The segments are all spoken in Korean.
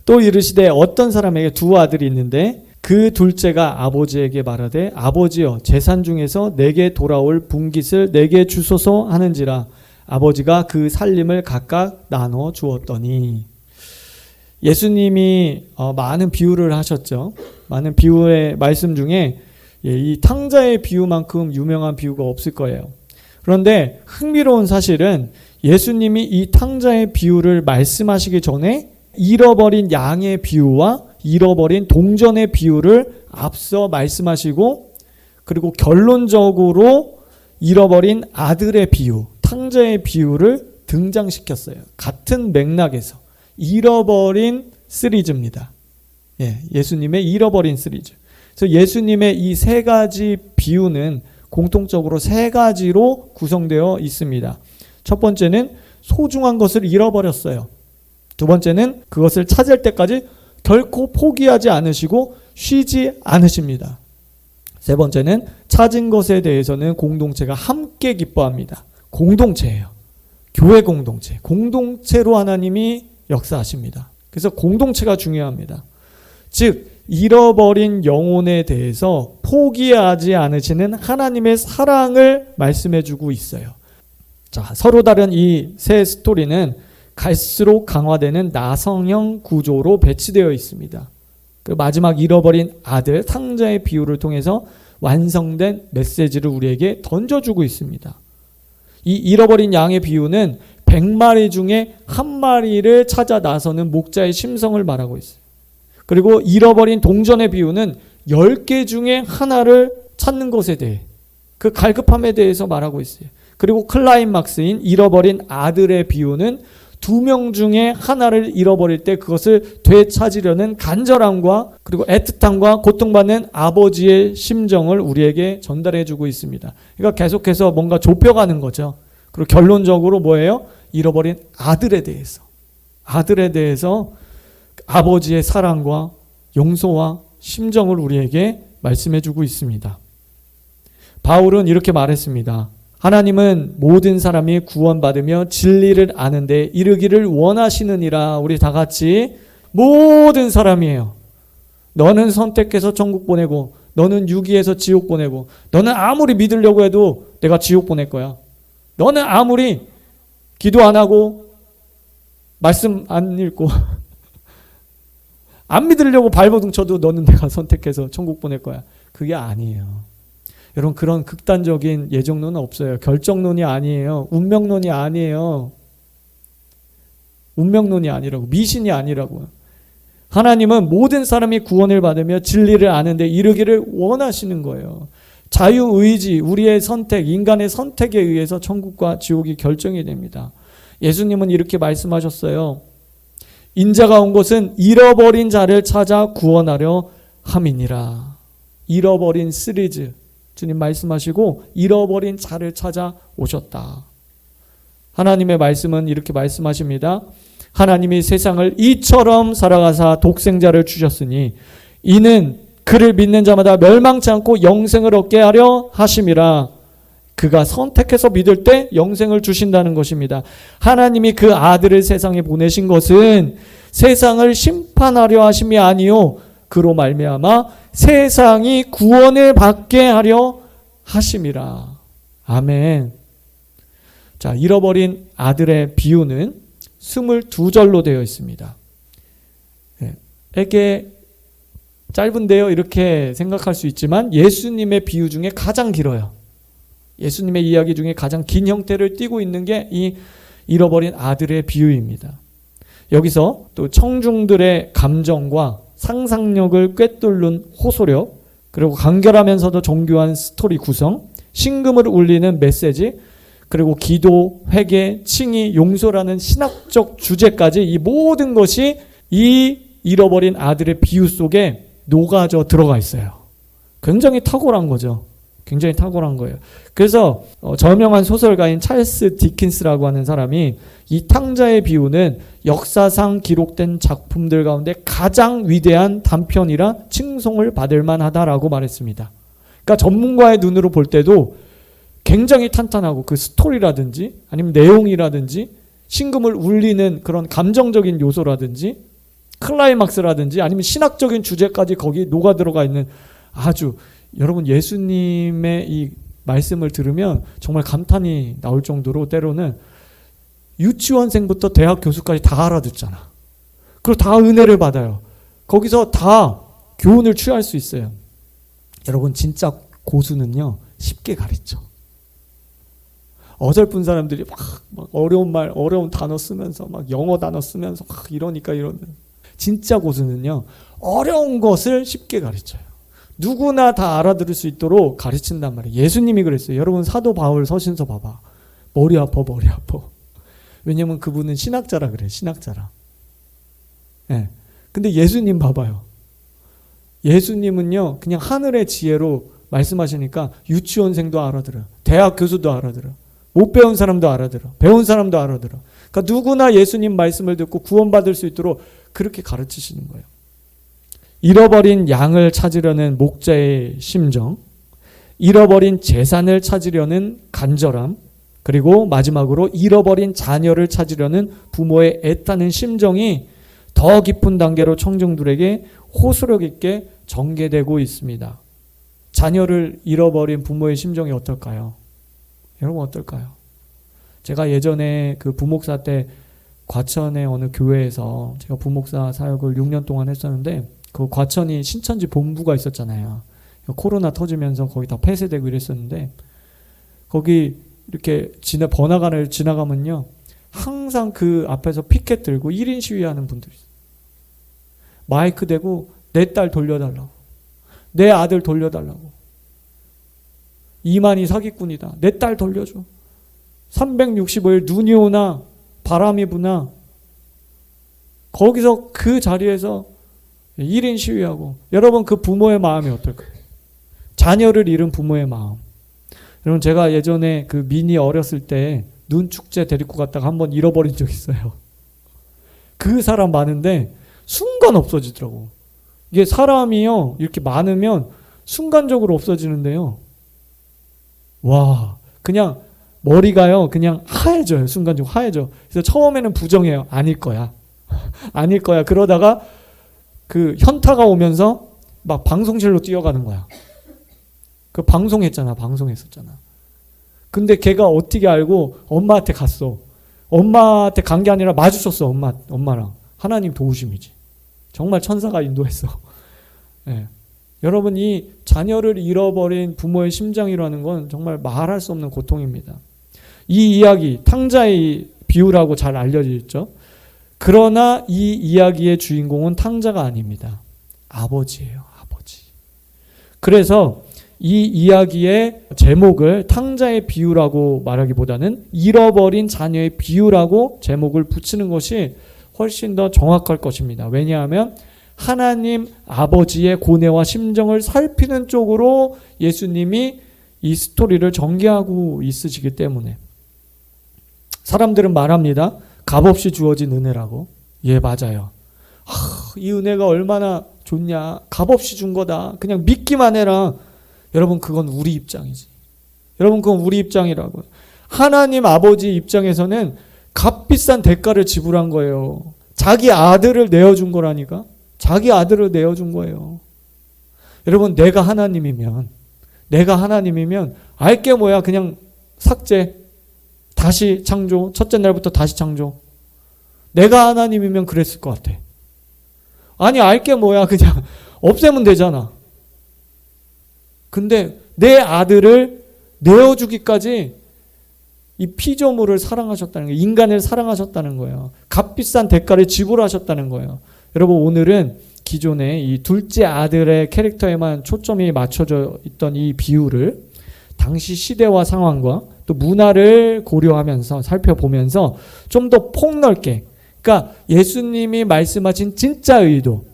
또 이르시되 어떤 사람에게 두 아들이 있는데 그 둘째가 아버지에게 말하되 아버지여 재산 중에서 내게 돌아올 분깃을 내게 주소서 하는지라 아버지가 그 살림을 각각 나눠 주었더니. 예수님이 많은 비유를 하셨죠. 많은 비유의 말씀 중에 이 탕자의 비유만큼 유명한 비유가 없을 거예요. 그런데 흥미로운 사실은 예수님이 이 탕자의 비유를 말씀하시기 전에 잃어버린 양의 비유와 잃어버린 동전의 비유를 앞서 말씀하시고, 그리고 결론적으로 잃어버린 아들의 비유, 탕자의 비유를 등장시켰어요. 같은 맥락에서 잃어버린 시리즈입니다. 예수님의 잃어버린 시리즈. 그래서 예수님의 이 세 가지 비유는 공통적으로 세 가지로 구성되어 있습니다. 첫 번째는 소중한 것을 잃어버렸어요. 두 번째는 그것을 찾을 때까지 결코 포기하지 않으시고 쉬지 않으십니다. 세 번째는 찾은 것에 대해서는 공동체가 함께 기뻐합니다. 공동체예요. 교회 공동체. 공동체로 하나님이 역사하십니다. 그래서 공동체가 중요합니다. 즉 잃어버린 영혼에 대해서 포기하지 않으시는 하나님의 사랑을 말씀해주고 있어요. 자, 서로 다른 이 세 스토리는 갈수록 강화되는 나성형 구조로 배치되어 있습니다. 그 마지막 잃어버린 아들 탕자의 비유를 통해서 완성된 메시지를 우리에게 던져주고 있습니다. 이 잃어버린 양의 비유는 100마리 중에 한 마리를 찾아 나서는 목자의 심성을 말하고 있어요. 그리고 잃어버린 동전의 비유는 10개 중에 하나를 찾는 것에 대해, 그 갈급함에 대해서 말하고 있어요. 그리고 클라이막스인 잃어버린 아들의 비유는 2명 중에 하나를 잃어버릴 때 그것을 되찾으려는 간절함과 그리고 애틋함과 고통받는 아버지의 심정을 우리에게 전달해주고 있습니다. 그러니까 계속해서 뭔가 좁혀가는 거죠. 그리고 결론적으로 뭐예요? 잃어버린 아들에 대해서 아버지의 사랑과 용서와 심정을 우리에게 말씀해주고 있습니다. 바울은 이렇게 말했습니다. 하나님은 모든 사람이 구원받으며 진리를 아는 데 이르기를 원하시느니라. 우리 다 같이 모든 사람이에요. 너는 선택해서 천국 보내고, 너는 유기해서 지옥 보내고, 너는 아무리 믿으려고 해도 내가 지옥 보낼 거야. 너는 아무리 기도 안 하고 말씀 안 읽고 안 믿으려고 발버둥 쳐도 너는 내가 선택해서 천국 보낼 거야. 그게 아니에요. 여러분, 그런 극단적인 예정론은 없어요. 결정론이 아니에요. 운명론이 아니에요. 운명론이 아니라고, 미신이 아니라고요. 하나님은 모든 사람이 구원을 받으며 진리를 아는데 이르기를 원하시는 거예요. 자유의지, 우리의 선택, 인간의 선택에 의해서 천국과 지옥이 결정이 됩니다. 예수님은 이렇게 말씀하셨어요. 인자가 온 것은 잃어버린 자를 찾아 구원하려 함이니라. 잃어버린 시리즈, 주님 말씀하시고 잃어버린 자를 찾아 오셨다. 하나님의 말씀은 이렇게 말씀하십니다. 하나님이 세상을 이처럼 살아가사 독생자를 주셨으니 이는 그를 믿는 자마다 멸망치 않고 영생을 얻게 하려 하심이라. 그가 선택해서 믿을 때 영생을 주신다는 것입니다. 하나님이 그 아들을 세상에 보내신 것은 세상을 심판하려 하심이 아니요 그로 말미암아 세상이 구원을 받게 하려 하심이라. 아멘. 자, 잃어버린 아들의 비유는 22절로 되어 있습니다. 에게 짧은데요, 이렇게 생각할 수 있지만 예수님의 비유 중에 가장 길어요. 예수님의 이야기 중에 가장 긴 형태를 띠고 있는 게 이 잃어버린 아들의 비유입니다. 여기서 또 청중들의 감정과 상상력을 꿰뚫는 호소력, 그리고 간결하면서도 정교한 스토리 구성, 신금을 울리는 메시지, 그리고 기도, 회개, 칭의, 용서라는 신학적 주제까지 이 모든 것이 이 잃어버린 아들의 비유 속에 녹아져 들어가 있어요. 굉장히 탁월한 거죠. 굉장히 탁월한 거예요. 그래서 저명한 소설가인 찰스 디킨스라고 하는 사람이 이 탕자의 비유는 역사상 기록된 작품들 가운데 가장 위대한 단편이라 칭송을 받을 만하다라고 말했습니다. 그러니까 전문가의 눈으로 볼 때도 굉장히 탄탄하고 그 스토리라든지 아니면 내용이라든지 신금을 울리는 그런 감정적인 요소라든지 클라이막스라든지 아니면 신학적인 주제까지 거기 녹아 들어가 있는 아주 여러분 예수님의 이 말씀을 들으면 정말 감탄이 나올 정도로 때로는 유치원생부터 대학 교수까지 다 알아듣잖아. 그리고 다 은혜를 받아요. 거기서 다 교훈을 취할 수 있어요. 여러분 진짜 고수는요 쉽게 가르쳐. 어설픈 사람들이 막 어려운 말, 어려운 단어 쓰면서 막 영어 단어 쓰면서 막 이러니까 이러는. 진짜 고수는요 어려운 것을 쉽게 가르쳐요. 누구나 다 알아들을 수 있도록 가르친단 말이에요. 예수님이 그랬어요. 여러분 사도 바울 서신서 봐봐. 머리 아파 머리 아파. 왜냐면 그분은 신학자라 그래요. 신학자라. 네. 근데 예수님 봐봐요. 예수님은요 그냥 하늘의 지혜로 말씀하시니까 유치원생도 알아들어요. 대학 교수도 알아들어요. 못 배운 사람도 알아들어. 배운 사람도 알아들어. 그러니까 누구나 예수님 말씀을 듣고 구원받을 수 있도록 그렇게 가르치시는 거예요. 잃어버린 양을 찾으려는 목자의 심정, 잃어버린 재산을 찾으려는 간절함, 그리고 마지막으로 잃어버린 자녀를 찾으려는 부모의 애타는 심정이 더 깊은 단계로 청중들에게 호소력 있게 전개되고 있습니다. 자녀를 잃어버린 부모의 심정이 어떨까요? 여러분 어떨까요? 제가 예전에 그 부목사 때 과천의 어느 교회에서 제가 부목사 사역을 6년 동안 했었는데 그 과천이 신천지 본부가 있었잖아요. 코로나 터지면서 거기 다 폐쇄되고 이랬었는데 거기 이렇게 번화가를 지나가면요 항상 그 앞에서 피켓 들고 1인 시위하는 분들이 있어요. 마이크 대고 내 딸 돌려달라고, 내 아들 돌려달라고, 이만희 사기꾼이다, 내 딸 돌려줘, 365일 눈이 오나 바람이 부나 거기서 그 자리에서 1인 시위하고. 여러분 그 부모의 마음이 어떨까요? 자녀를 잃은 부모의 마음. 여러분 제가 예전에 그 미니 어렸을 때 눈 축제 데리고 갔다가 한번 잃어버린 적 있어요. 그 사람 많은데 순간 없어지더라고. 이게 사람이요 이렇게 많으면 순간적으로 없어지는데요. 와 그냥 머리가요 그냥 하얘져요. 순간적으로 하얘져. 그래서 처음에는 부정해요. 아닐 거야. 아닐 거야. 그러다가 그 현타가 오면서 막 방송실로 뛰어가는 거야. 그 방송했었잖아. 근데 걔가 어떻게 알고 엄마한테 갔어. 엄마한테 간 게 아니라 마주쳤어. 엄마랑. 하나님 도우심이지. 정말 천사가 인도했어. 네. 여러분 이 자녀를 잃어버린 부모의 심정이라는 건 정말 말할 수 없는 고통입니다. 이 이야기 탕자의 비유라고 잘 알려져 있죠. 그러나 이 이야기의 주인공은 탕자가 아닙니다. 아버지예요. 아버지. 그래서 이 이야기의 제목을 탕자의 비유라고 말하기보다는 잃어버린 자녀의 비유라고 제목을 붙이는 것이 훨씬 더 정확할 것입니다. 왜냐하면 하나님 아버지의 고뇌와 심정을 살피는 쪽으로 예수님이 이 스토리를 전개하고 있으시기 때문에. 사람들은 말합니다. 값없이 주어진 은혜라고. 예, 맞아요. 이 은혜가 얼마나 좋냐. 값없이 준 거다. 그냥 믿기만 해라. 여러분 그건 우리 입장이지. 여러분 그건 우리 입장이라고요. 하나님 아버지 입장에서는 값비싼 대가를 지불한 거예요. 자기 아들을 내어준 거라니까. 자기 아들을 내어준 거예요. 여러분 내가 하나님이면 알게 뭐야 그냥 삭제, 다시 창조, 첫째 날부터 다시 창조. 내가 하나님이면 그랬을 것 같아. 아니 알게 뭐야 그냥 없애면 되잖아. 근데 내 아들을 내어주기까지 이 피조물을 사랑하셨다는 거예요. 인간을 사랑하셨다는 거예요. 값비싼 대가를 지불하셨다는 거예요. 여러분 오늘은 기존에 이 둘째 아들의 캐릭터에만 초점이 맞춰져 있던 이 비유를 당시 시대와 상황과 또 문화를 고려하면서 살펴보면서 좀 더 폭넓게, 그러니까 예수님이 말씀하신 진짜 의도,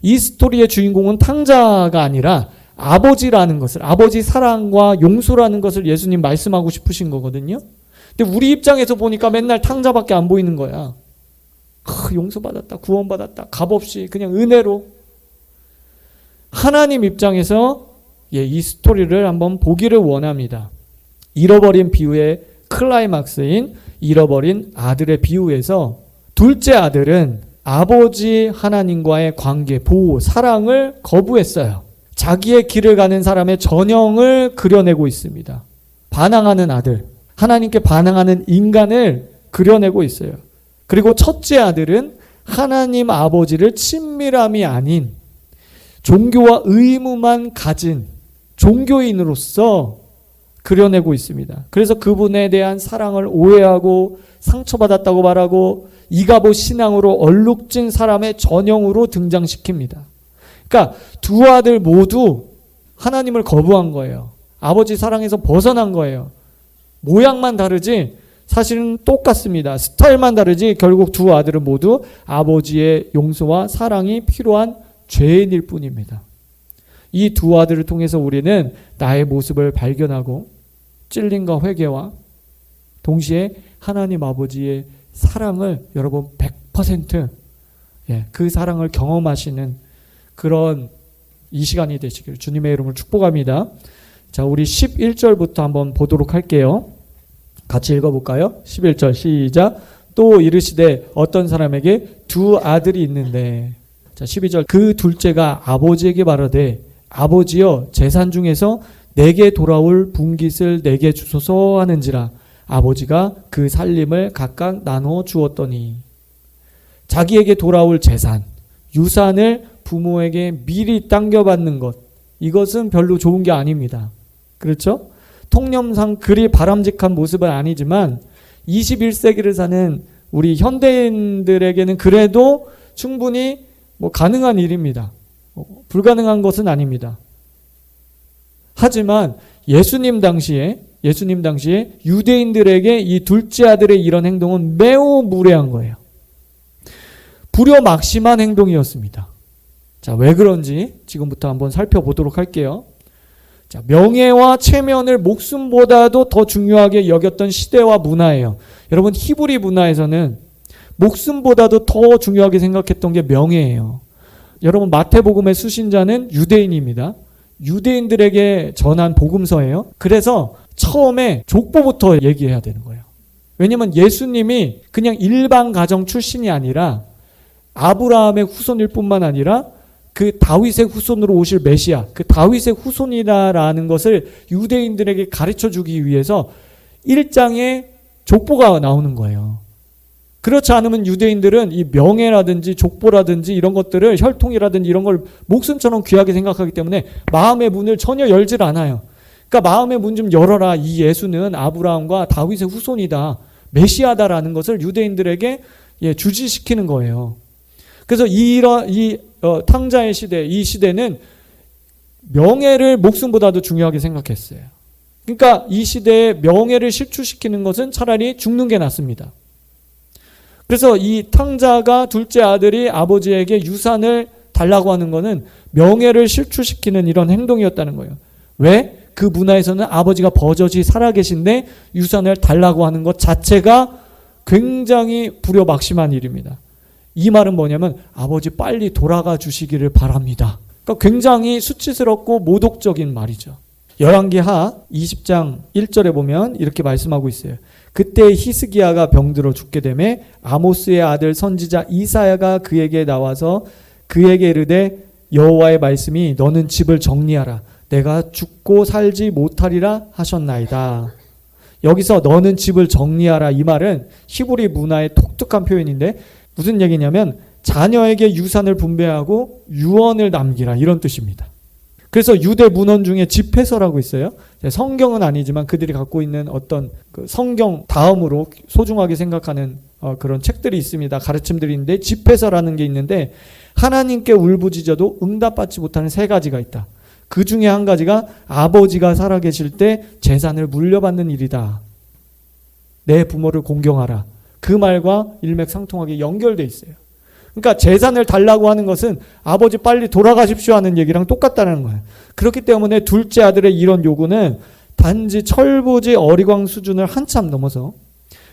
이 스토리의 주인공은 탕자가 아니라 아버지라는 것을, 아버지 사랑과 용서라는 것을 예수님 말씀하고 싶으신 거거든요. 근데 우리 입장에서 보니까 맨날 탕자밖에 안 보이는 거야. 용서받았다, 구원받았다, 값없이 그냥 은혜로. 하나님 입장에서 이 스토리를 한번 보기를 원합니다. 잃어버린 비유의 클라이막스인 잃어버린 아들의 비유에서 둘째 아들은 아버지 하나님과의 관계, 보호, 사랑을 거부했어요. 자기의 길을 가는 사람의 전형을 그려내고 있습니다. 반항하는 아들, 하나님께 반항하는 인간을 그려내고 있어요. 그리고 첫째 아들은 하나님 아버지를 친밀함이 아닌 종교와 의무만 가진 종교인으로서 그려내고 있습니다. 그래서 그분에 대한 사랑을 오해하고 상처받았다고 말하고 이가보 신앙으로 얼룩진 사람의 전형으로 등장시킵니다. 그러니까 두 아들 모두 하나님을 거부한 거예요. 아버지 사랑에서 벗어난 거예요. 모양만 다르지 사실은 똑같습니다. 스타일만 다르지 결국 두 아들은 모두 아버지의 용서와 사랑이 필요한 죄인일 뿐입니다. 이 두 아들을 통해서 우리는 나의 모습을 발견하고 찔림과 회개와 동시에 하나님 아버지의 사랑을 여러분 100% 그 사랑을 경험하시는 그런 이 시간이 되시길 주님의 이름으로 축복합니다. 자, 우리 11절부터 한번 보도록 할게요. 같이 읽어볼까요? 11절 시작. 또 이르시되 어떤 사람에게 두 아들이 있는데, 자 12절 그 둘째가 아버지에게 말하되 아버지여 재산 중에서 내게 돌아올 분깃을 내게 주소서 하는지라. 아버지가 그 살림을 각각 나눠 주었더니, 자기에게 돌아올 재산, 유산을 부모에게 미리 당겨받는 것, 이것은 별로 좋은 게 아닙니다. 그렇죠? 통념상 그리 바람직한 모습은 아니지만 21세기를 사는 우리 현대인들에게는 그래도 충분히 가능한 일입니다. 불가능한 것은 아닙니다. 하지만 예수님 당시에 유대인들에게 이 둘째 아들의 이런 행동은 매우 무례한 거예요. 불효막심한 행동이었습니다. 자, 왜 그런지 지금부터 한번 살펴보도록 할게요. 자, 명예와 체면을 목숨보다도 더 중요하게 여겼던 시대와 문화예요. 여러분, 히브리 문화에서는 목숨보다도 더 중요하게 생각했던 게 명예예요. 여러분, 마태복음의 수신자는 유대인입니다. 유대인들에게 전한 복음서예요. 그래서 처음에 족보부터 얘기해야 되는 거예요. 왜냐하면 예수님이 그냥 일반 가정 출신이 아니라 아브라함의 후손일 뿐만 아니라 그 다윗의 후손으로 오실 메시아, 그 다윗의 후손이라는 것을 유대인들에게 가르쳐주기 위해서 1장에 족보가 나오는 거예요. 그렇지 않으면 유대인들은 이 명예라든지 족보라든지 이런 것들을, 혈통이라든지 이런 걸 목숨처럼 귀하게 생각하기 때문에 마음의 문을 전혀 열질 않아요. 그러니까 마음의 문 좀 열어라. 이 예수는 아브라함과 다윗의 후손이다, 메시아다라는 것을 유대인들에게 주지시키는 거예요. 그래서 이 탕자의 시대, 이 시대는 명예를 목숨보다도 중요하게 생각했어요. 그러니까 이 시대에 명예를 실추시키는 것은 차라리 죽는 게 낫습니다. 그래서 이 탕자가, 둘째 아들이 아버지에게 유산을 달라고 하는 것은 명예를 실추시키는 이런 행동이었다는 거예요. 왜? 그 문화에서는 아버지가 버젓이 살아계신데 유산을 달라고 하는 것 자체가 굉장히 불효막심한 일입니다. 이 말은 뭐냐면 아버지 빨리 돌아가 주시기를 바랍니다. 그러니까 굉장히 수치스럽고 모독적인 말이죠. 열왕기하 20장 1절에 보면 이렇게 말씀하고 있어요. 그때 히스기야가 병들어 죽게 되매 아모스의 아들 선지자 이사야가 그에게 나와서 그에게 이르되 여호와의 말씀이 너는 집을 정리하라. 내가 죽고 살지 못하리라 하셨나이다. 여기서 너는 집을 정리하라, 이 말은 히브리 문화의 독특한 표현인데 무슨 얘기냐면 자녀에게 유산을 분배하고 유언을 남기라, 이런 뜻입니다. 그래서 유대 문헌 중에 집회서라고 있어요. 성경은 아니지만 그들이 갖고 있는 어떤 그 성경 다음으로 소중하게 생각하는 그런 책들이 있습니다. 가르침들이 있는데 집회서라는 게 있는데 하나님께 울부짖어도 응답받지 못하는 세 가지가 있다. 그 중에 한 가지가 아버지가 살아계실 때 재산을 물려받는 일이다. 내 부모를 공경하라. 그 말과 일맥상통하게 연결돼 있어요. 그러니까 재산을 달라고 하는 것은 아버지 빨리 돌아가십시오 하는 얘기랑 똑같다는 거예요. 그렇기 때문에 둘째 아들의 이런 요구는 단지 철부지 어리광 수준을 한참 넘어서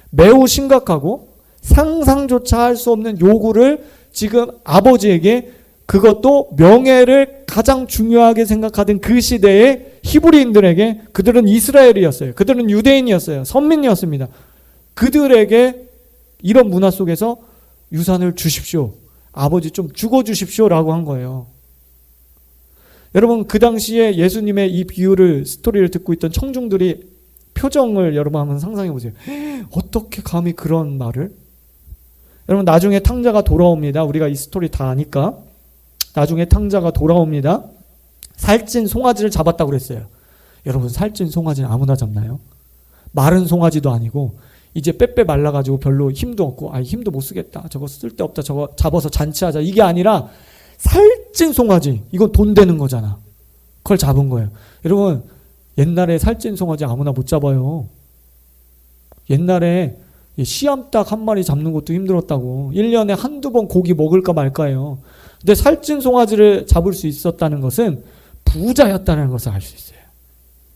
매우 심각하고 상상조차 할 수 없는 요구를 지금 아버지에게, 그것도 명예를 가장 중요하게 생각하던 그 시대의 히브리인들에게, 그들은 이스라엘이었어요. 그들은 유대인이었어요. 선민이었습니다. 그들에게 이런 문화 속에서 유산을 주십시오. 아버지 좀 죽어주십시오라고 한 거예요. 여러분 그 당시에 예수님의 이 비유를 스토리를 듣고 있던 청중들이 표정을 여러분 한번 상상해 보세요. 어떻게 감히 그런 말을? 여러분 나중에 탕자가 돌아옵니다. 우리가 이 스토리 다 아니까. 나중에 탕자가 돌아옵니다. 살찐 송아지를 잡았다고 그랬어요. 여러분 살찐 송아지는 아무나 잡나요? 마른 송아지도 아니고 이제 빼빼 말라가지고 별로 힘도 없고 힘도 못 쓰겠다. 저거 쓸데없다. 저거 잡아서 잔치하자. 이게 아니라 살찐 송아지. 이건 돈 되는 거잖아. 그걸 잡은 거예요. 여러분 옛날에 살찐 송아지 아무나 못 잡아요. 옛날에 씨암탉 한 마리 잡는 것도 힘들었다고. 1년에 한두 번 고기 먹을까 말까요. 근데 살찐 송아지를 잡을 수 있었다는 것은 부자였다는 것을 알 수 있어요.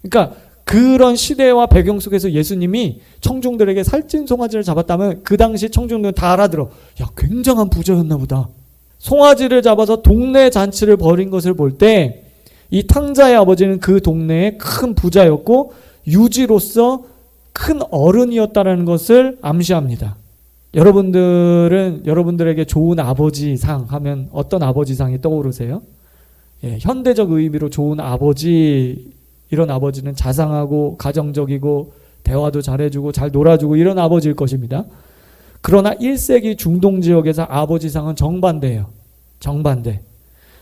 그러니까 그런 시대와 배경 속에서 예수님이 청중들에게 살찐 송아지를 잡았다면 그 당시 청중들은 다 알아들어. 야, 굉장한 부자였나 보다. 송아지를 잡아서 동네 잔치를 벌인 것을 볼 때 이 탕자의 아버지는 그 동네의 큰 부자였고 유지로서 큰 어른이었다는 것을 암시합니다. 여러분들에게 좋은 아버지상 하면 어떤 아버지상이 떠오르세요? 현대적 의미로 좋은 아버지, 이런 아버지는 자상하고 가정적이고 대화도 잘해주고 잘 놀아주고 이런 아버지일 것입니다. 그러나 1세기 중동 지역에서 아버지상은 정반대예요. 정반대.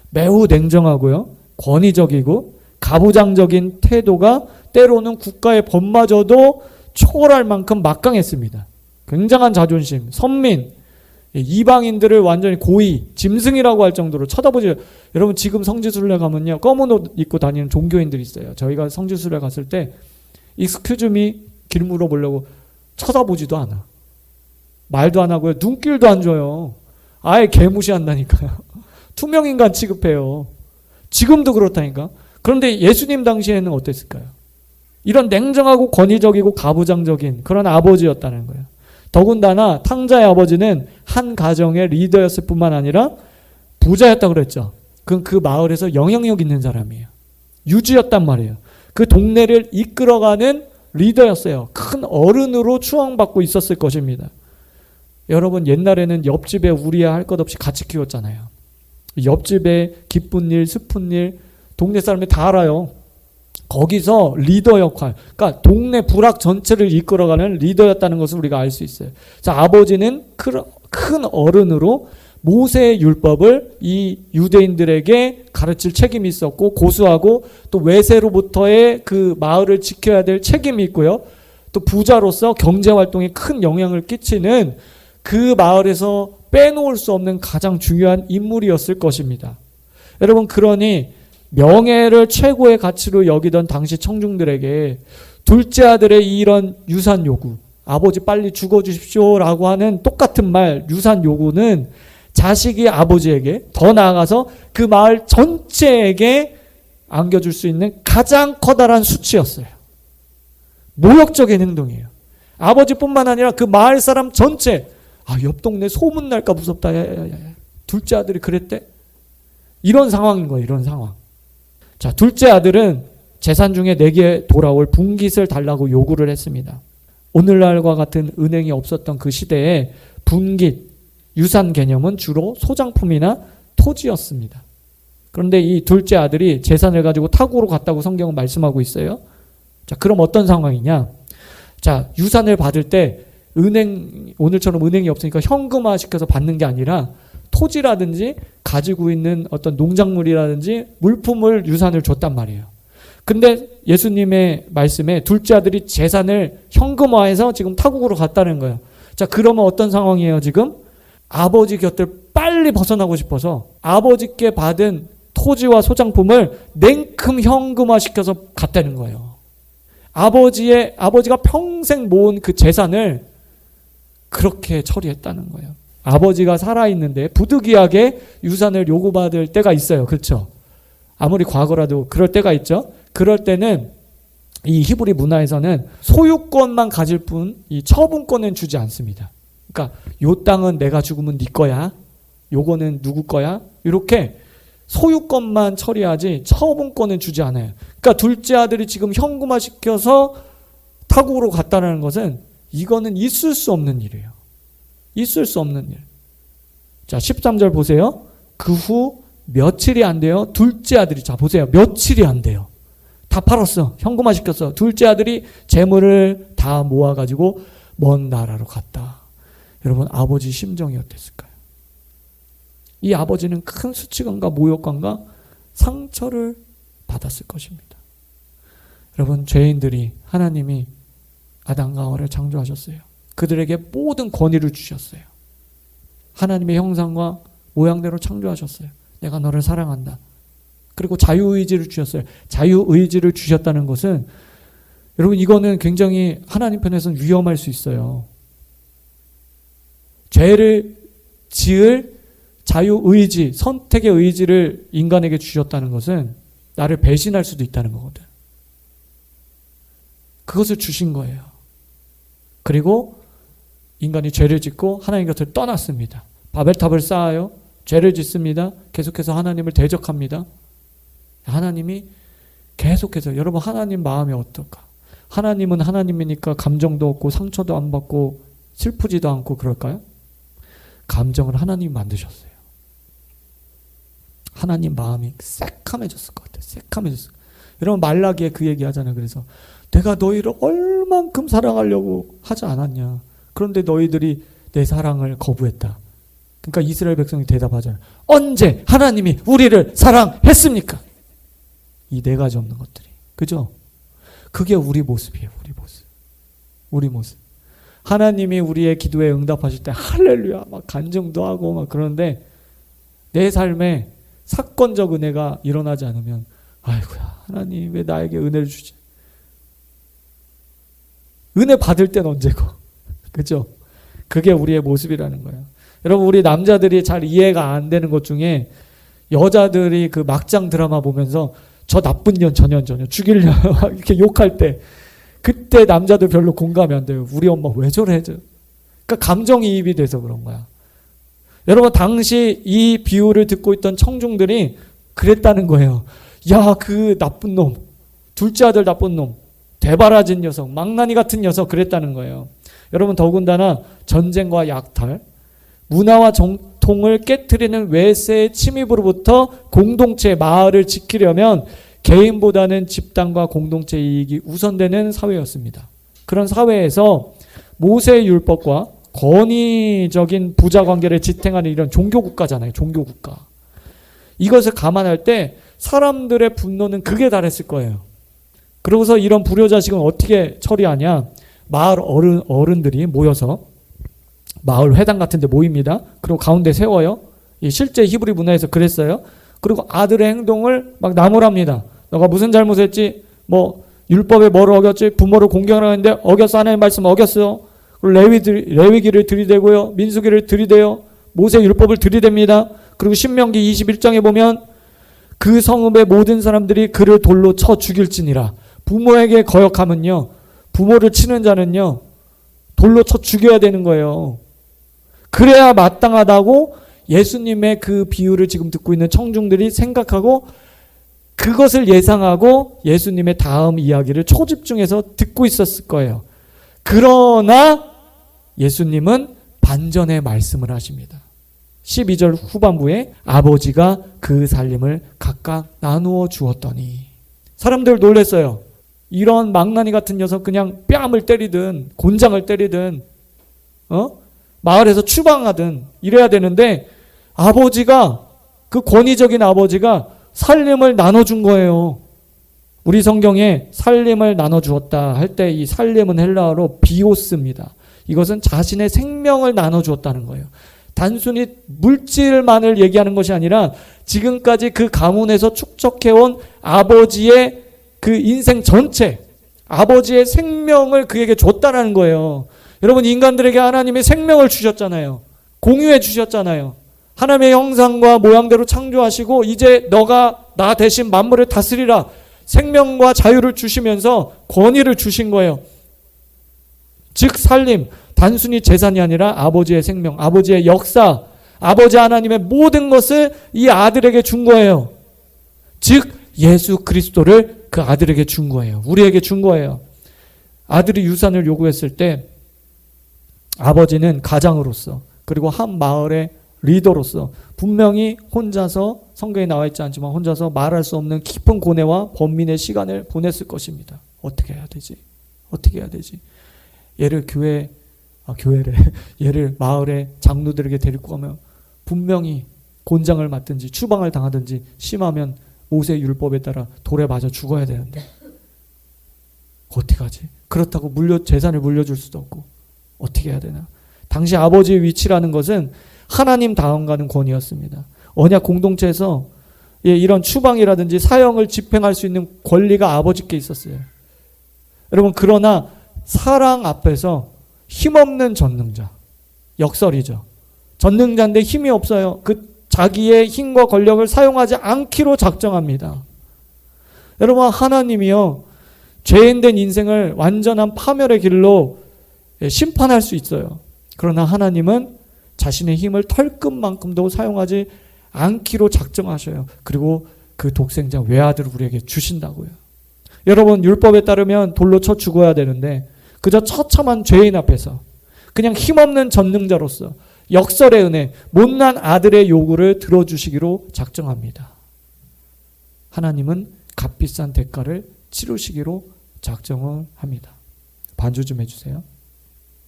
매우 냉정하고요. 권위적이고 가부장적인 태도가 때로는 국가의 법마저도 초월할 만큼 막강했습니다. 굉장한 자존심, 선민, 이방인들을 완전히 고의, 짐승이라고 할 정도로 쳐다보지. 여러분 지금 성지순례 가면요 검은 옷 입고 다니는 종교인들이 있어요. 저희가 성지순례 갔을 때 excuse me 길 물어보려고 쳐다보지도 않아. 말도 안 하고요. 눈길도 안 줘요. 아예 개무시한다니까요. 투명인간 취급해요. 지금도 그렇다니까. 그런데 예수님 당시에는 어땠을까요? 이런 냉정하고 권위적이고 가부장적인 그런 아버지였다는 거예요. 더군다나 탕자의 아버지는 한 가정의 리더였을 뿐만 아니라 부자였다고 그랬죠. 그럼 그 마을에서 영향력 있는 사람이에요. 유지였단 말이에요. 그 동네를 이끌어가는 리더였어요. 큰 어른으로 추앙받고 있었을 것입니다. 여러분 옛날에는 옆집에 우리야 할 것 없이 같이 키웠잖아요. 옆집에 기쁜 일, 슬픈 일 동네 사람이 다 알아요. 거기서 리더 역할, 그러니까 동네 부락 전체를 이끌어가는 리더였다는 것을 우리가 알 수 있어요. 자, 아버지는 큰 어른으로 모세의 율법을 이 유대인들에게 가르칠 책임이 있었고 고수하고 또 외세로부터의 그 마을을 지켜야 될 책임이 있고요. 또 부자로서 경제활동에 큰 영향을 끼치는 그 마을에서 빼놓을 수 없는 가장 중요한 인물이었을 것입니다. 여러분 그러니 명예를 최고의 가치로 여기던 당시 청중들에게 둘째 아들의 이런 유산 요구, 아버지 빨리 죽어주십시오라고 하는 똑같은 말, 유산 요구는 자식이 아버지에게 더 나아가서 그 마을 전체에게 안겨줄 수 있는 가장 커다란 수치였어요. 모욕적인 행동이에요. 아버지뿐만 아니라 그 마을 사람 전체, 옆 동네 소문날까 무섭다. 둘째 아들이 그랬대? 이런 상황인 거예요. 이런 상황. 자, 둘째 아들은 재산 중에 내게 돌아올 분깃을 달라고 요구를 했습니다. 오늘날과 같은 은행이 없었던 그 시대에 분깃, 유산 개념은 주로 소장품이나 토지였습니다. 그런데 이 둘째 아들이 재산을 가지고 타국으로 갔다고 성경은 말씀하고 있어요. 자, 그럼 어떤 상황이냐? 자, 유산을 받을 때 오늘처럼 은행이 없으니까 현금화 시켜서 받는 게 아니라 토지라든지 가지고 있는 어떤 농작물이라든지 물품을 유산을 줬단 말이에요. 근데 예수님의 말씀에 둘째 아들이 재산을 현금화해서 지금 타국으로 갔다는 거예요. 자, 그러면 어떤 상황이에요, 지금? 아버지 곁을 빨리 벗어나고 싶어서 아버지께 받은 토지와 소장품을 냉큼 현금화시켜서 갔다는 거예요. 아버지가 평생 모은 그 재산을 그렇게 처리했다는 거예요. 아버지가 살아있는데 부득이하게 유산을 요구받을 때가 있어요. 그렇죠? 아무리 과거라도 그럴 때가 있죠. 그럴 때는 이 히브리 문화에서는 소유권만 가질 뿐 이 처분권은 주지 않습니다. 그러니까 요 땅은 내가 죽으면 네 거야. 요거는 누구 거야? 이렇게 소유권만 처리하지 처분권은 주지 않아요. 그러니까 둘째 아들이 지금 현금화 시켜서 타국으로 갔다는 것은 이거는 있을 수 없는 일이에요. 있을 수 없는 일. 자, 13절 보세요. 그 후 며칠이 안 돼요. 둘째 아들이, 자 보세요. 며칠이 안 돼요. 다 팔았어. 현금화 시켰어. 둘째 아들이 재물을 다 모아가지고 먼 나라로 갔다. 여러분, 아버지 심정이 어땠을까요? 이 아버지는 큰 수치감과 모욕감과 상처를 받았을 것입니다. 여러분, 죄인들이 하나님이 아담과 하와를 창조하셨어요. 그들에게 모든 권위를 주셨어요. 하나님의 형상과 모양대로 창조하셨어요. 내가 너를 사랑한다. 그리고 자유의지를 주셨어요. 자유의지를 주셨다는 것은, 여러분, 이거는 굉장히 하나님 편에서는 위험할 수 있어요. 죄를 지을 자유의지, 선택의 의지를 인간에게 주셨다는 것은 나를 배신할 수도 있다는 거거든. 그것을 주신 거예요. 그리고 인간이 죄를 짓고 하나님 곁을 떠났습니다. 바벨탑을 쌓아요. 죄를 짓습니다. 계속해서 하나님을 대적합니다. 하나님이 계속해서, 여러분, 하나님 마음이 어떨까? 하나님은 하나님이니까 감정도 없고 상처도 안 받고 슬프지도 않고 그럴까요? 감정을 하나님이 만드셨어요. 하나님 마음이 새카매졌을 것 같아요. 새카매졌을 것 같아요. 여러분, 말라기에 그 얘기 하잖아요. 그래서 내가 너희를 얼만큼 사랑하려고 하지 않았냐. 그런데 너희들이 내 사랑을 거부했다. 그러니까 이스라엘 백성이 대답하잖아요. 언제 하나님이 우리를 사랑했습니까? 이 네 가지 없는 것들이. 그죠? 그게 우리 모습이에요. 우리 모습. 우리 모습. 하나님이 우리의 기도에 응답하실 때 할렐루야 막 간증도 하고 막 그러는데 내 삶에 사건적 은혜가 일어나지 않으면 아이고야, 하나님 왜 나에게 은혜를 주지? 은혜 받을 때는 언제고. 그죠? 그게 우리의 모습이라는 거예요. 여러분, 우리 남자들이 잘 이해가 안 되는 것 중에 여자들이 그 막장 드라마 보면서 저 나쁜 년, 전혀 죽이려 이렇게 욕할 때 그때 남자들 별로 공감이 안 돼요. 우리 엄마 왜 저래? 그러니까 감정이입이 돼서 그런 거야. 여러분, 당시 이 비유를 듣고 있던 청중들이 그랬다는 거예요. 야, 그 나쁜 놈, 둘째 아들 나쁜 놈, 대바라진 녀석, 망나니 같은 녀석, 그랬다는 거예요. 여러분, 더군다나 전쟁과 약탈, 문화와 정통을 깨트리는 외세의 침입으로부터 공동체, 마을을 지키려면 개인보다는 집단과 공동체 이익이 우선되는 사회였습니다. 그런 사회에서 모세의 율법과 권위적인 부자 관계를 지탱하는 이런 종교국가잖아요. 종교국가. 이것을 감안할 때 사람들의 분노는 극에 달했을 거예요. 그러고서 이런 불효자식은 어떻게 처리하냐. 마을 어른들이 모여서 마을 회당 같은 데 모입니다. 그리고 가운데 세워요. 실제 히브리 문화에서 그랬어요. 그리고 아들의 행동을 막 나무랍니다. 너가 무슨 잘못했지? 뭐 율법에 뭐를 어겼지? 부모를 공경하는데 어겼어? 하나님 말씀 어겼어? 그리고 레위기를 들이대고요. 민수기를 들이대요. 모세 율법을 들이댑니다. 그리고 신명기 21장에 보면 그 성읍의 모든 사람들이 그를 돌로 쳐 죽일지니라. 부모에게 거역하면요, 부모를 치는 자는요 돌로 쳐 죽여야 되는 거예요. 그래야 마땅하다고 예수님의 그 비유를 지금 듣고 있는 청중들이 생각하고 그것을 예상하고 예수님의 다음 이야기를 초집중해서 듣고 있었을 거예요. 그러나 예수님은 반전의 말씀을 하십니다. 12절 후반부에 아버지가 그 살림을 각각 나누어 주었더니, 사람들 놀랐어요. 이런 망나니 같은 녀석 그냥 뺨을 때리든 곤장을 때리든 마을에서 추방하든 이래야 되는데 아버지가, 그 권위적인 아버지가 살림을 나눠준 거예요. 우리 성경에 살림을 나눠주었다 할 때 이 살림은 헬라어로 비오스입니다. 이것은 자신의 생명을 나눠주었다는 거예요. 단순히 물질만을 얘기하는 것이 아니라 지금까지 그 가문에서 축적해온 아버지의 그 인생 전체, 아버지의 생명을 그에게 줬다는 거예요. 여러분, 인간들에게 하나님의 생명을 주셨잖아요. 공유해 주셨잖아요. 하나님의 형상과 모양대로 창조하시고 이제 너가 나 대신 만물을 다스리라. 생명과 자유를 주시면서 권위를 주신 거예요. 즉 살림, 단순히 재산이 아니라 아버지의 생명, 아버지의 역사, 아버지 하나님의 모든 것을 이 아들에게 준 거예요. 즉 예수 그리스도를 그 아들에게 준 거예요. 우리에게 준 거예요. 아들이 유산을 요구했을 때 아버지는 가장으로서, 그리고 한 마을의 리더로서 분명히 혼자서, 성경에 나와 있지 않지만 혼자서 말할 수 없는 깊은 고뇌와 번민의 시간을 보냈을 것입니다. 어떻게 해야 되지? 어떻게 해야 되지? 얘를 얘를 마을의 장로들에게 데리고 가면 분명히 곤장을 맞든지 추방을 당하든지, 심하면 모세 율법에 따라 돌에 맞아 죽어야 되는데 어떻게 하지? 그렇다고 재산을 물려줄 수도 없고 어떻게 해야 되나? 당시 아버지의 위치라는 것은 하나님 다음가는 권위였습니다. 언약 공동체에서 이런 추방이라든지 사형을 집행할 수 있는 권리가 아버지께 있었어요. 여러분, 그러나 사랑 앞에서 힘없는 전능자, 역설이죠. 전능자인데 힘이 없어요. 그 자기의 힘과 권력을 사용하지 않기로 작정합니다. 여러분, 하나님이요, 죄인된 인생을 완전한 파멸의 길로 심판할 수 있어요. 그러나 하나님은 자신의 힘을 털끝만큼도 사용하지 않기로 작정하셔요. 그리고 그 독생자 외아들을 우리에게 주신다고요. 여러분, 율법에 따르면 돌로 쳐 죽어야 되는데 그저 처참한 죄인 앞에서 그냥 힘없는 전능자로서 역설의 은혜, 못난 아들의 요구를 들어주시기로 작정합니다. 하나님은 값비싼 대가를 치르시기로 작정을 합니다. 반주 좀 해주세요.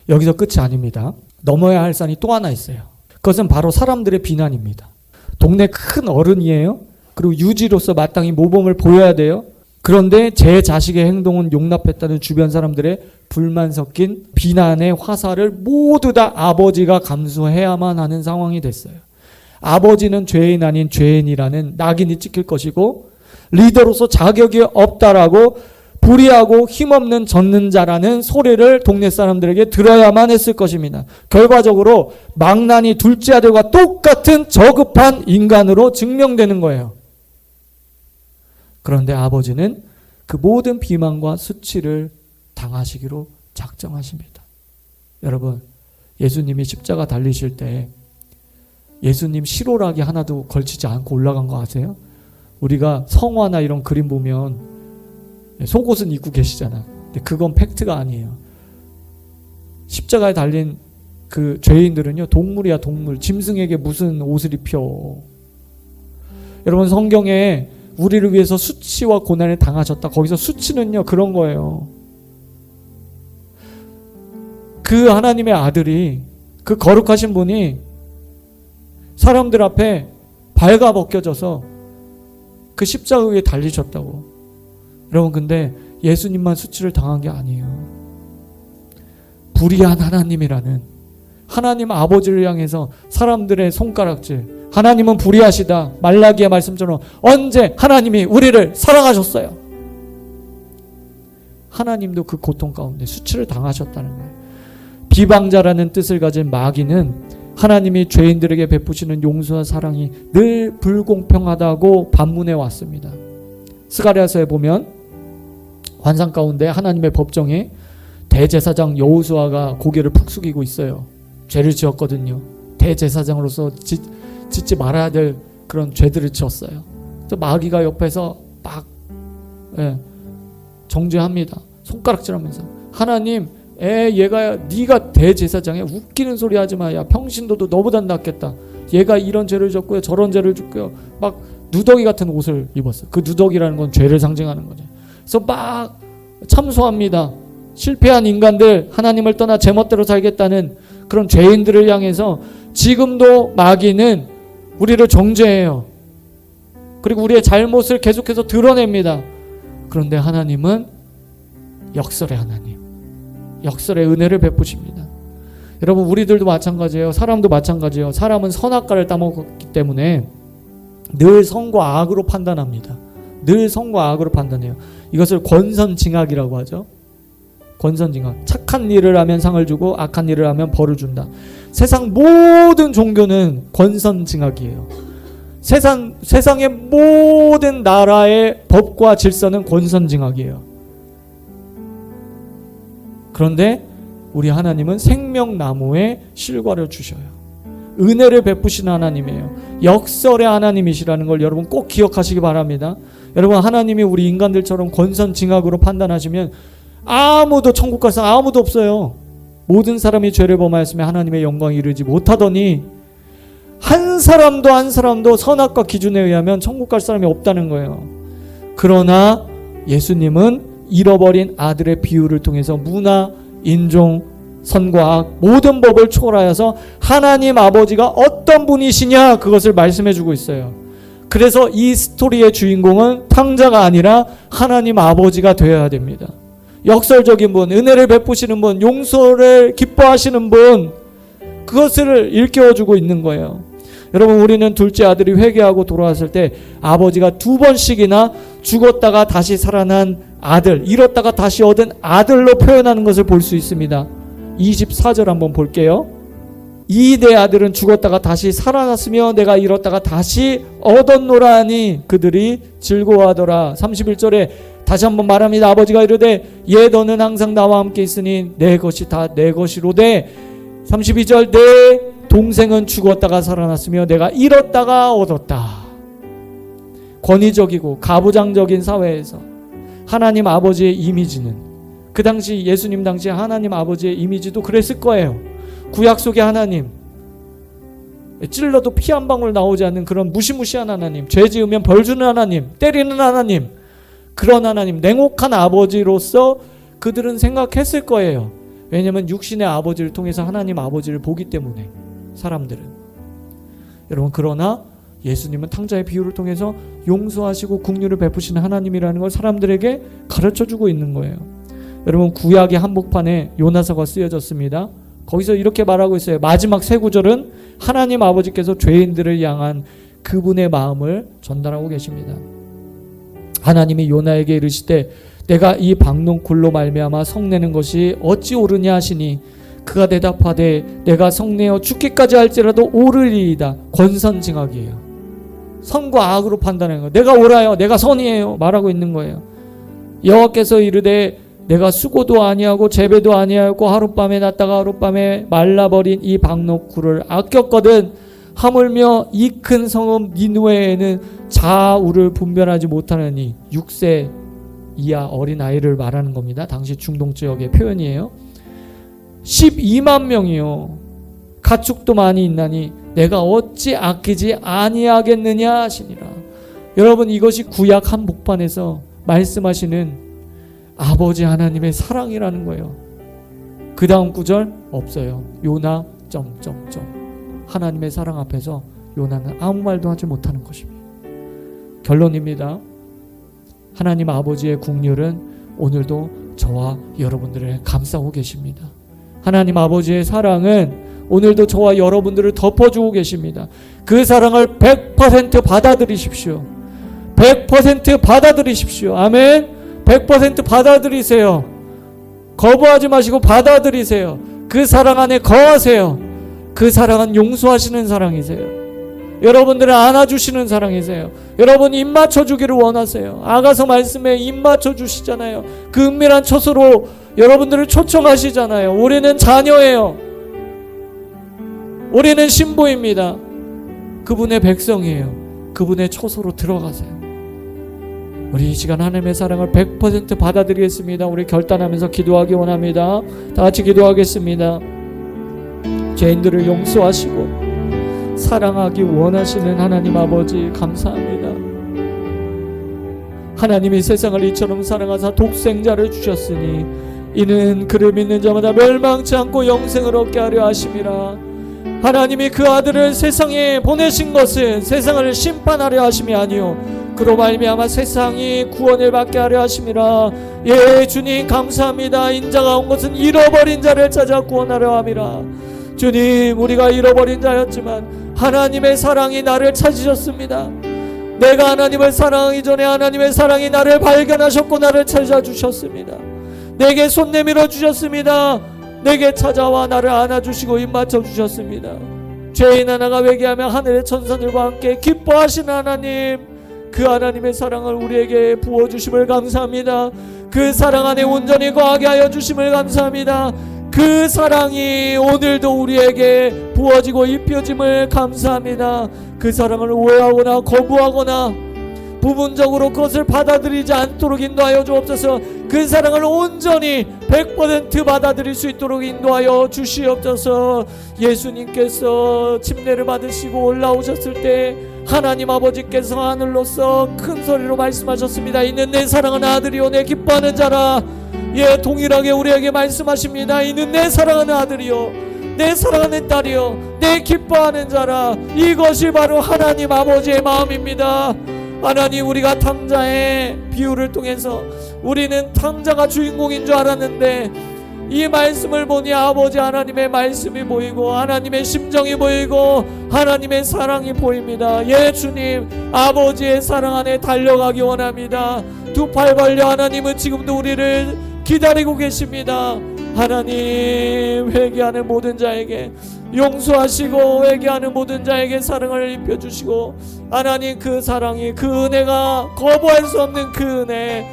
여기서 끝이 아닙니다. 넘어야 할 산이 또 하나 있어요. 그것은 바로 사람들의 비난입니다. 동네 큰 어른이에요. 그리고 유지로서 마땅히 모범을 보여야 돼요. 그런데 제 자식의 행동은 용납했다는 주변 사람들의 불만 섞인 비난의 화살을 모두 다 아버지가 감수해야만 하는 상황이 됐어요. 아버지는 죄인 아닌 죄인이라는 낙인이 찍힐 것이고, 리더로서 자격이 없다라고 불의하고 힘없는 젖는자라는 소리를 동네 사람들에게 들어야만 했을 것입니다. 결과적으로 망나니 둘째 아들과 똑같은 저급한 인간으로 증명되는 거예요. 그런데 아버지는 그 모든 비만과 수치를 당하시기로 작정하십니다. 여러분, 예수님이 십자가 달리실 때 예수님 시로락이 하나도 걸치지 않고 올라간 거 아세요? 우리가 성화나 이런 그림 보면 속옷은 입고 계시잖아. 근데 그건 팩트가 아니에요. 십자가에 달린 그 죄인들은요, 동물이야, 동물. 짐승에게 무슨 옷을 입혀. 여러분, 성경에 우리를 위해서 수치와 고난을 당하셨다. 거기서 수치는요, 그런 거예요. 그 하나님의 아들이, 그 거룩하신 분이 사람들 앞에 발가벗겨져서 그 십자가 위에 달리셨다고. 여러분, 근데 예수님만 수치를 당한 게 아니에요. 불의한 하나님이라는 하나님 아버지를 향해서 사람들의 손가락질, 하나님은 불의하시다, 말라기야 말씀처럼 언제 하나님이 우리를 사랑하셨어요? 하나님도 그 고통 가운데 수치를 당하셨다는 거예요. 비방자라는 뜻을 가진 마귀는 하나님이 죄인들에게 베푸시는 용서와 사랑이 늘 불공평하다고 반문해 왔습니다. 스가랴서에 보면 환상 가운데 하나님의 법정에 대제사장 여호수아가 고개를 푹 숙이고 있어요. 죄를 지었거든요. 대제사장으로서 짓지 말아야 될 그런 죄들을 지었어요. 그래서 마귀가 옆에서 막 정죄합니다. 손가락질하면서, 하나님, 얘가 네가 대제사장이야. 웃기는 소리 하지 마. 야, 평신도도 너보다 낫겠다. 얘가 이런 죄를 졌고요, 저런 죄를 졌고요. 막 누더기 같은 옷을 입었어요. 그 누더기라는 건 죄를 상징하는 거죠. 그래서 막 참소합니다. 실패한 인간들, 하나님을 떠나 제멋대로 살겠다는 그런 죄인들을 향해서 지금도 마귀는 우리를 정죄해요. 그리고 우리의 잘못을 계속해서 드러냅니다. 그런데 하나님은 역설의 하나님, 역설의 은혜를 베푸십니다. 여러분, 우리들도 마찬가지예요. 사람도 마찬가지예요. 사람은 선악과를 따먹었기 때문에 늘 선과 악으로 판단합니다. 늘 선과 악으로 판단해요. 이것을 권선징악이라고 하죠. 권선징악. 착한 일을 하면 상을 주고 악한 일을 하면 벌을 준다. 세상 모든 종교는 권선징악이에요. 세상의 모든 나라의 법과 질서는 권선징악이에요. 그런데 우리 하나님은 생명나무에 실과를 주셔요. 은혜를 베푸시는 하나님이에요. 역설의 하나님이시라는 걸 여러분 꼭 기억하시기 바랍니다. 여러분, 하나님이 우리 인간들처럼 권선징악으로 판단하시면 아무도, 천국 갈 사람 아무도 없어요. 모든 사람이 죄를 범하였으면 하나님의 영광에 이르지 못하더니 한 사람도 선악과 기준에 의하면 천국 갈 사람이 없다는 거예요. 그러나 예수님은 잃어버린 아들의 비유를 통해서 문화, 인종, 선과악 모든 법을 초월하여서 하나님 아버지가 어떤 분이시냐 그것을 말씀해 주고 있어요. 그래서 이 스토리의 주인공은 탕자가 아니라 하나님 아버지가 되어야 됩니다. 역설적인 분, 은혜를 베푸시는 분, 용서를 기뻐하시는 분, 그것을 일깨워주고 있는 거예요. 여러분, 우리는 둘째 아들이 회개하고 돌아왔을 때 아버지가 2번씩이나 죽었다가 다시 살아난 아들, 잃었다가 다시 얻은 아들로 표현하는 것을 볼 수 있습니다. 24절 한번 볼게요. 이 내 아들은 죽었다가 다시 살아났으며 내가 잃었다가 다시 얻었노라 하니 그들이 즐거워하더라. 31절에 다시 한번 말합니다. 아버지가 이르되 예 너는 항상 나와 함께 있으니 내 것이 다 내 것이로되 32절 내 동생은 죽었다가 살아났으며 내가 잃었다가 얻었다. 권위적이고 가부장적인 사회에서 하나님 아버지의 이미지는 그 당시 예수님 당시에 하나님 아버지의 이미지도 그랬을 거예요. 구약 속의 하나님, 찔러도 피 한 방울 나오지 않는 그런 무시무시한 하나님, 죄 지으면 벌 주는 하나님, 때리는 하나님, 그런 하나님, 냉혹한 아버지로서 그들은 생각했을 거예요. 왜냐하면 육신의 아버지를 통해서 하나님 아버지를 보기 때문에 사람들은. 여러분, 그러나 예수님은 탕자의 비유를 통해서 용서하시고 긍휼을 베푸시는 하나님이라는 걸 사람들에게 가르쳐주고 있는 거예요. 여러분, 구약의 한복판에 요나서가 쓰여졌습니다. 거기서 이렇게 말하고 있어요. 마지막 세 구절은 하나님 아버지께서 죄인들을 향한 그분의 마음을 전달하고 계십니다. 하나님이 요나에게 이르시되 내가 이 박농쿨로 말미암아 성내는 것이 어찌 옳으냐 하시니 그가 대답하되 내가 성내어 죽기까지 할지라도 옳으리이다. 권선징악이에요. 선과 악으로 판단하는 거예요. 내가 옳아요, 내가 선이에요 말하고 있는 거예요. 여호와께서 이르되 내가 수고도 아니하고 재배도 아니하였고 하룻밤에 났다가 하룻밤에 말라버린 이 박농쿨을 아꼈거든 하물며 이 큰 성읍 니느웨에는 자우를 분별하지 못하느니 6세 이하 어린 아이를 말하는 겁니다. 당시 중동 지역의 표현이에요. 12만 명이요 가축도 많이 있나니 내가 어찌 아끼지 아니하겠느냐 하시니라. 여러분, 이것이 구약 한복판에서 말씀하시는 아버지 하나님의 사랑이라는 거예요. 그 다음 구절 없어요. 요나 하나님의 사랑 앞에서 요나는 아무 말도 하지 못하는 것입니다. 결론입니다. 하나님 아버지의 긍휼은 오늘도 저와 여러분들을 감싸고 계십니다. 하나님 아버지의 사랑은 오늘도 저와 여러분들을 덮어주고 계십니다. 그 사랑을 100% 받아들이십시오. 100% 받아들이십시오. 아멘. 100% 받아들이세요. 거부하지 마시고 받아들이세요. 그 사랑 안에 거하세요. 그 사랑은 용서하시는 사랑이세요. 여러분들을 안아주시는 사랑이세요. 여러분 입 맞춰주기를 원하세요. 아가서 말씀에 입 맞춰주시잖아요. 그 은밀한 처소로 여러분들을 초청하시잖아요. 우리는 자녀예요. 우리는 신부입니다. 그분의 백성이에요. 그분의 처소로 들어가세요. 우리 이 시간 하나님의 사랑을 100% 받아들이겠습니다. 우리 결단하면서 기도하기 원합니다. 다 같이 기도하겠습니다. 죄인들을 용서하시고 사랑하기 원하시는 하나님 아버지 감사합니다. 하나님이 세상을 이처럼 사랑하사 독생자를 주셨으니 이는 그를 믿는 자마다 멸망치 않고 영생을 얻게 하려 하심이라. 하나님이 그 아들을 세상에 보내신 것은 세상을 심판하려 하심이 아니요 그로 말미암아 세상이 구원을 받게 하려 하심이라. 예, 주님 감사합니다. 인자가 온 것은 잃어버린 자를 찾아 구원하려 함이라. 주님, 우리가 잃어버린 자였지만 하나님의 사랑이 나를 찾으셨습니다. 내가 하나님을 사랑하기 전에 하나님의 사랑이 나를 발견하셨고 나를 찾아주셨습니다. 내게 손 내밀어 주셨습니다. 내게 찾아와 나를 안아주시고 입맞춰 주셨습니다. 죄인 하나가 회개하며 하늘의 천사들과 함께 기뻐하시는 하나님, 그 하나님의 사랑을 우리에게 부어주심을 감사합니다. 그 사랑 안에 온전히 거하게 하여 주심을 감사합니다. 그 사랑이 오늘도 우리에게 부어지고 입혀짐을 감사합니다. 그 사랑을 오해하거나 거부하거나 부분적으로 그것을 받아들이지 않도록 인도하여 주옵소서. 그 사랑을 온전히 100% 받아들일 수 있도록 인도하여 주시옵소서. 예수님께서 침례를 받으시고 올라오셨을 때 하나님 아버지께서 하늘로서 큰 소리로 말씀하셨습니다. 이는 내 사랑하는 아들이요 내 기뻐하는 자라. 예, 동일하게 우리에게 말씀하십니다. 이는 내 사랑하는 아들이요 내 사랑하는 딸이요 내 기뻐하는 자라. 이것이 바로 하나님 아버지의 마음입니다. 하나님, 우리가 탕자의 비유를 통해서 우리는 탕자가 주인공인 줄 알았는데 이 말씀을 보니 아버지 하나님의 말씀이 보이고 하나님의 심정이 보이고 하나님의 사랑이 보입니다. 예, 주님, 아버지의 사랑 안에 달려가기 원합니다. 두 팔 벌려 하나님은 지금도 우리를 기다리고 계십니다. 하나님, 회개하는 모든 자에게 용서하시고 회개하는 모든 자에게 사랑을 입혀주시고 하나님, 그 사랑이, 그 은혜가 거부할 수 없는 그 은혜,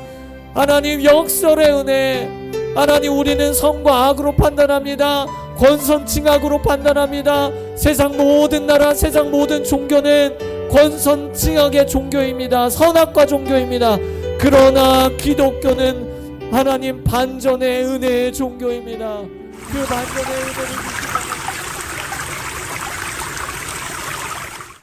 하나님 역설의 은혜. 하나님, 우리는 선과 악으로 판단합니다. 권선징악으로 판단합니다. 세상 모든 나라, 세상 모든 종교는 권선징악의 종교입니다. 선악과 종교입니다. 그러나 기독교는 하나님 반전의 은혜의 종교입니다. 그 반전의 은혜를 주시옵소서.